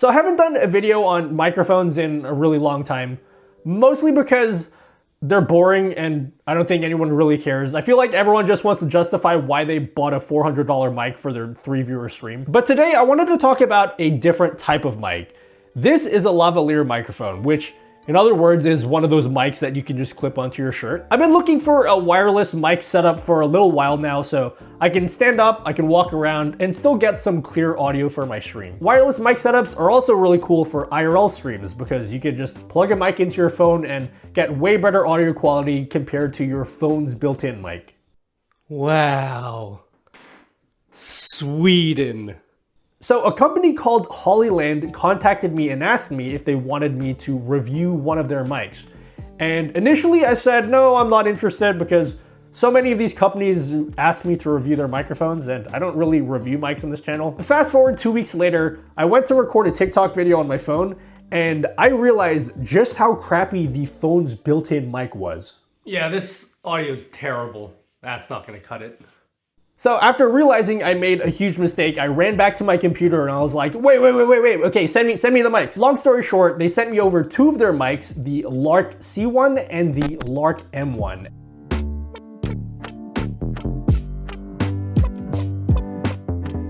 So I haven't done a video on microphones in a really long time, mostly because they're boring and I don't think anyone really cares. I feel like everyone just wants to justify why they bought a $400 mic for their 3-viewer stream. But today I wanted to talk about a different type of mic. This is a lavalier microphone, which in other words is one of those mics that you can just clip onto your shirt. I've been looking for a wireless mic setup for a little while now, so I can stand up, I can walk around, and still get some clear audio for my stream. Wireless mic setups are also really cool for IRL streams because you can just plug a mic into your phone and get way better audio quality compared to your phone's built-in mic. Wow. Sweden. So a company called Hollyland contacted me and asked me if they wanted me to review one of their mics. And initially I said, no, I'm not interested because so many of these companies asked me to review their microphones and I don't really review mics on this channel. Fast forward 2 weeks later, I went to record a TikTok video on my phone and I realized just how crappy the phone's built-in mic was. Yeah, this audio is terrible. That's not gonna cut it. So after realizing I made a huge mistake, I ran back to my computer and I was like, wait, okay, send me the mics. Long story short, they sent me over 2 of their mics, the Lark C1 and the Lark M1.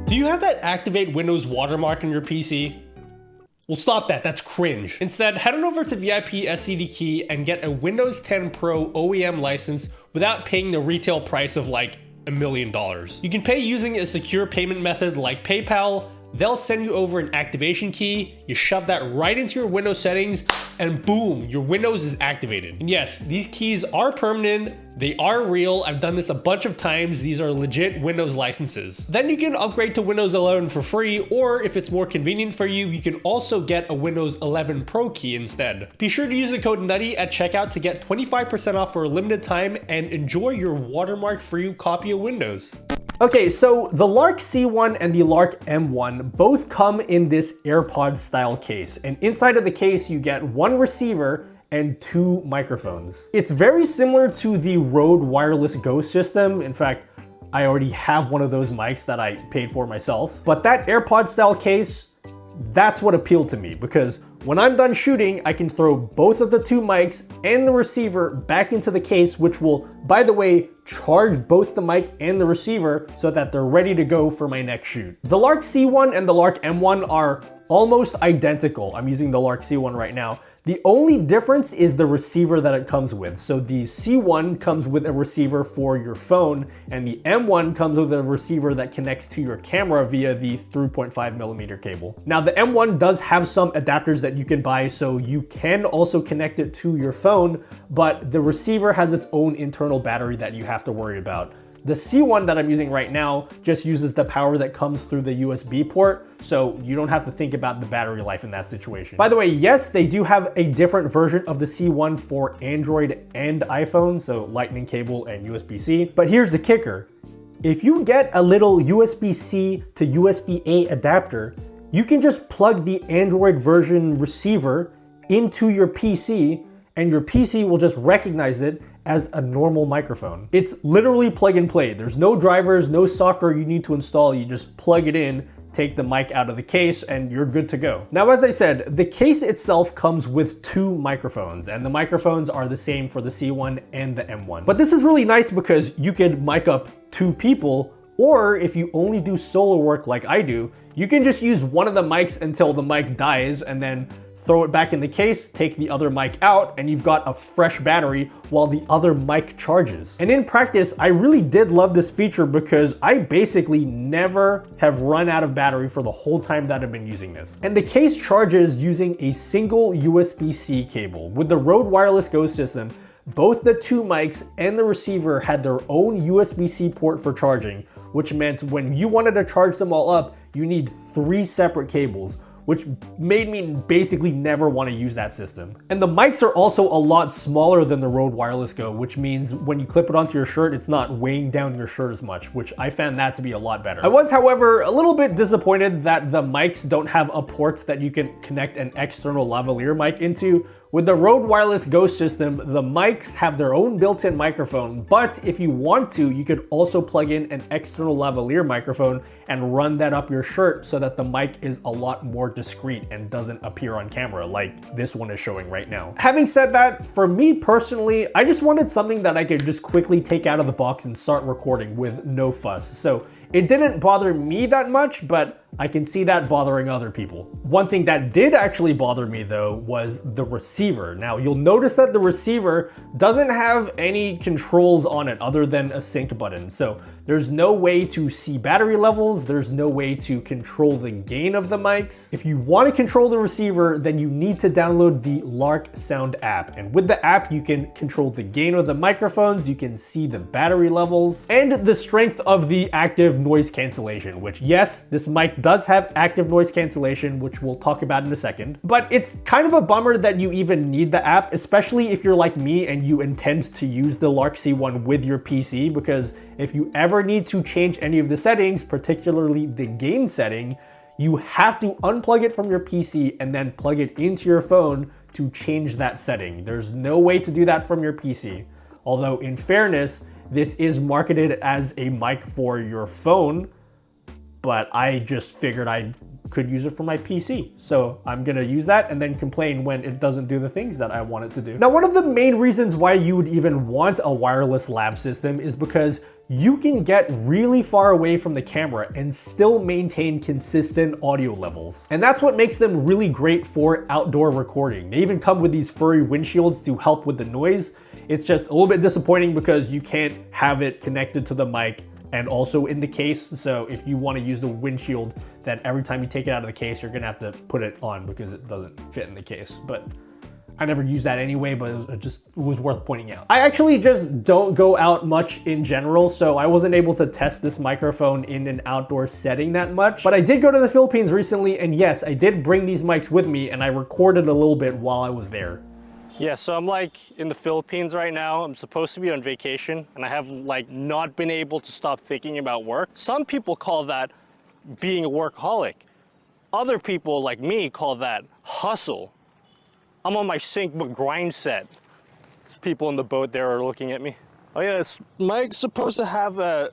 Do you have that activate Windows watermark on your PC? Well, stop that, that's cringe. Instead, head on over to VIP SCD Key and get a Windows 10 Pro OEM license without paying the retail price of like $1 million. You can pay using a secure payment method like PayPal. They'll send you over an activation key. You shove that right into your Windows settings and boom, your Windows is activated. And yes, these keys are permanent. They are real. I've done this a bunch of times. These are legit Windows licenses. Then you can upgrade to Windows 11 for free, or if it's more convenient for you, you can also get a Windows 11 Pro key instead. Be sure to use the code NUTTY at checkout to get 25% off for a limited time and enjoy your watermark-free copy of Windows. Okay, so the Lark C1 and the Lark M1 both come in this AirPod style case, and inside of the case you get 1 receiver and 2 microphones. It's very similar to the Rode Wireless Go system. In fact, I already have one of those mics that I paid for myself. But that AirPod style case, that's what appealed to me because when I'm done shooting, I can throw both of the 2 mics and the receiver back into the case, which will, by the way, charge both the mic and the receiver so that they're ready to go for my next shoot. The Lark C1 and the Lark M1 are almost identical. I'm using the Lark C1 right now. The only difference is the receiver that it comes with. So the C1 comes with a receiver for your phone and the M1 comes with a receiver that connects to your camera via the 3.5mm cable. Now the M1 does have some adapters that you can buy so you can also connect it to your phone, but the receiver has its own internal battery that you have to worry about. The C1 that I'm using right now just uses the power that comes through the USB port, so you don't have to think about the battery life in that situation. By the way, yes, they do have a different version of the C1 for Android and iPhone, so Lightning cable and USB-C. But here's the kicker. If you get a little USB-C to USB-A adapter, you can just plug the Android version receiver into your PC and your PC will just recognize it as a normal microphone. It's literally plug and play. There's no drivers, no software you need to install. You just plug it in, take the mic out of the case, and you're good to go. Now, as I said, the case itself comes with 2 microphones, and the microphones are the same for the C1 and the M1. But this is really nice because you could mic up 2 people, or if you only do solo work like I do, you can just use one of the mics until the mic dies and then throw it back in the case, take the other mic out, and you've got a fresh battery while the other mic charges. And in practice, I really did love this feature because I basically never have run out of battery for the whole time that I've been using this. And the case charges using a single USB-C cable. With the Rode Wireless Go system, both the 2 mics and the receiver had their own USB-C port for charging, which meant when you wanted to charge them all up, you need 3 separate cables, which made me basically never want to use that system. And the mics are also a lot smaller than the Rode Wireless Go, which means when you clip it onto your shirt, it's not weighing down your shirt as much, which I found that to be a lot better. I was, however, a little bit disappointed that the mics don't have a port that you can connect an external lavalier mic into, With the Rode Wireless Go system, the mics have their own built-in microphone, but if you want to, you could also plug in an external lavalier microphone and run that up your shirt so that the mic is a lot more discreet and doesn't appear on camera like this one is showing right now. Having said that, for me personally, I just wanted something that I could just quickly take out of the box and start recording with no fuss. So it didn't bother me that much, but I can see that bothering other people. One thing that did actually bother me though was the receiver. Now you'll notice that the receiver doesn't have any controls on it other than a sync button. So there's no way to see battery levels. There's no way to control the gain of the mics. If you want to control the receiver, then you need to download the LarkSound app. And with the app, you can control the gain of the microphones. You can see the battery levels and the strength of the active noise cancellation, which yes, this mic does have active noise cancellation, which we'll talk about in a second. But it's kind of a bummer that you even need the app, especially if you're like me and you intend to use the Lark C1 with your PC, because if you ever need to change any of the settings, particularly the gain setting, you have to unplug it from your PC and then plug it into your phone to change that setting. There's no way to do that from your PC. Although in fairness, this is marketed as a mic for your phone, but I just figured I could use it for my PC. So I'm gonna use that and then complain when it doesn't do the things that I want it to do. Now, one of the main reasons why you would even want a wireless lav system is because you can get really far away from the camera and still maintain consistent audio levels. And that's what makes them really great for outdoor recording. They even come with these furry windshields to help with the noise. It's just a little bit disappointing because you can't have it connected to the mic and also in the case. So if you want to use the windshield, then every time you take it out of the case, you're gonna have to put it on because it doesn't fit in the case. But I never use that anyway, but it was worth pointing out. I actually just don't go out much in general, so I wasn't able to test this microphone in an outdoor setting that much. But I did go to the Philippines recently, and yes, I did bring these mics with me, and I recorded a little bit while I was there. Yeah, so I'm like in the Philippines right now. I'm supposed to be on vacation, and I have like not been able to stop thinking about work. Some people call that being a workaholic. Other people like me call that hustle. I'm on my sink but grind set. There's people in the boat there are looking at me. Oh yeah, this mic's supposed to have a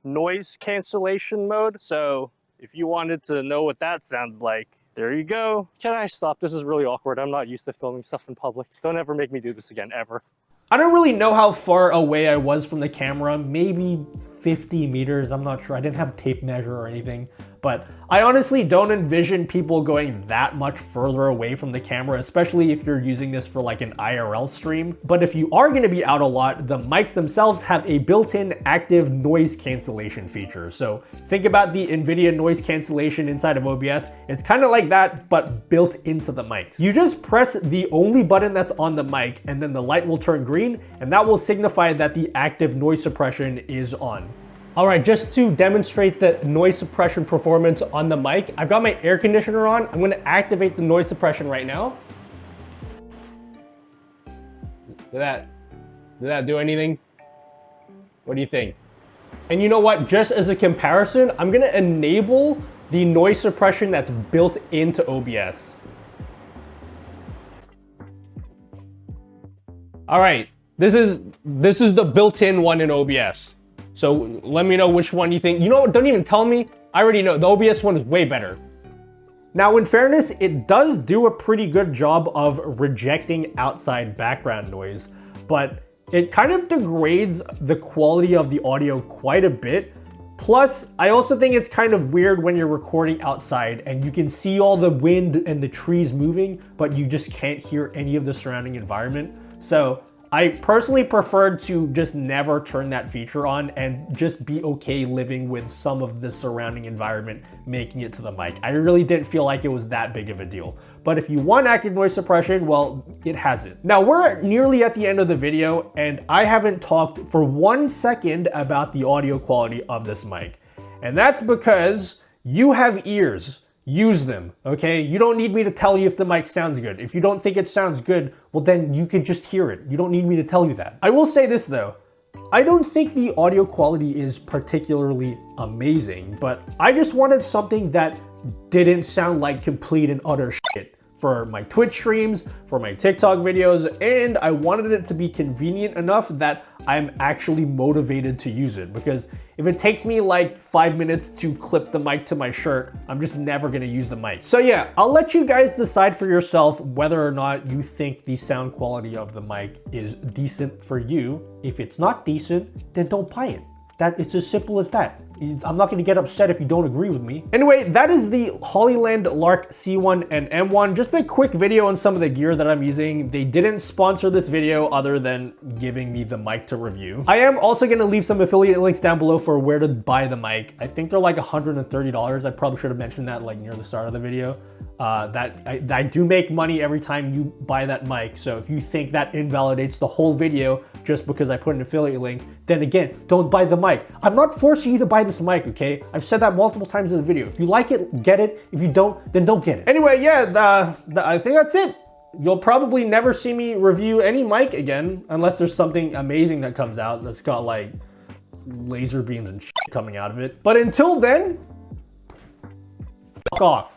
noise cancellation mode. So if you wanted to know what that sounds like, there you go. Can I stop? This is really awkward. I'm not used to filming stuff in public. Don't ever make me do this again, ever. I don't really know how far away I was from the camera, maybe 50 meters, I'm not sure. I didn't have a tape measure or anything, but I honestly don't envision people going that much further away from the camera, especially if you're using this for like an IRL stream. But if you are gonna be out a lot, the mics themselves have a built-in active noise cancellation feature. So think about the NVIDIA noise cancellation inside of OBS. It's kind of like that, but built into the mics. You just press the only button that's on the mic and then the light will turn green, and that will signify that the active noise suppression is on. All right, just to demonstrate the noise suppression performance on the mic, I've got my air conditioner on. I'm gonna activate the noise suppression right now. Did that do anything? What do you think? And you know what, just as a comparison, I'm gonna enable the noise suppression that's built into OBS. All right, this is the built-in one in OBS. So let me know which one you think. You know what, don't even tell me. I already know, the OBS one is way better. Now, in fairness, it does do a pretty good job of rejecting outside background noise, but it kind of degrades the quality of the audio quite a bit. Plus, I also think it's kind of weird when you're recording outside and you can see all the wind and the trees moving, but you just can't hear any of the surrounding environment. So I personally preferred to just never turn that feature on and just be okay living with some of the surrounding environment making it to the mic. I really didn't feel like it was that big of a deal. But if you want active noise suppression, well, it has it. Now we're nearly at the end of the video and I haven't talked for 1 second about the audio quality of this mic. And that's because you have ears. Use them, okay? You don't need me to tell you if the mic sounds good. If you don't think it sounds good, well then you could just hear it. You don't need me to tell you that. I will say this though, I don't think the audio quality is particularly amazing, but I just wanted something that didn't sound like complete and utter shit for my Twitch streams, for my TikTok videos, and I wanted it to be convenient enough that I'm actually motivated to use it, because if it takes me like 5 minutes to clip the mic to my shirt, I'm just never gonna use the mic. So yeah, I'll let you guys decide for yourself whether or not you think the sound quality of the mic is decent for you. If it's not decent, then don't buy it. It's as simple as that. I'm not gonna get upset if you don't agree with me. Anyway, that is the Hollyland Lark C1 and M1. Just a quick video on some of the gear that I'm using. They didn't sponsor this video other than giving me the mic to review. I am also gonna leave some affiliate links down below for where to buy the mic. I think they're like $130. I probably should have mentioned that like near the start of the video. I do make money every time you buy that mic. So if you think that invalidates the whole video just because I put an affiliate link, then again, don't buy the mic. I'm not forcing you to buy this mic, okay? I've said that multiple times in the video. If you like it, get it. If you don't, then don't get it. Anyway, yeah, I think that's it. You'll probably never see me review any mic again unless there's something amazing that comes out that's got like laser beams and shit coming out of it. But until then, fuck off.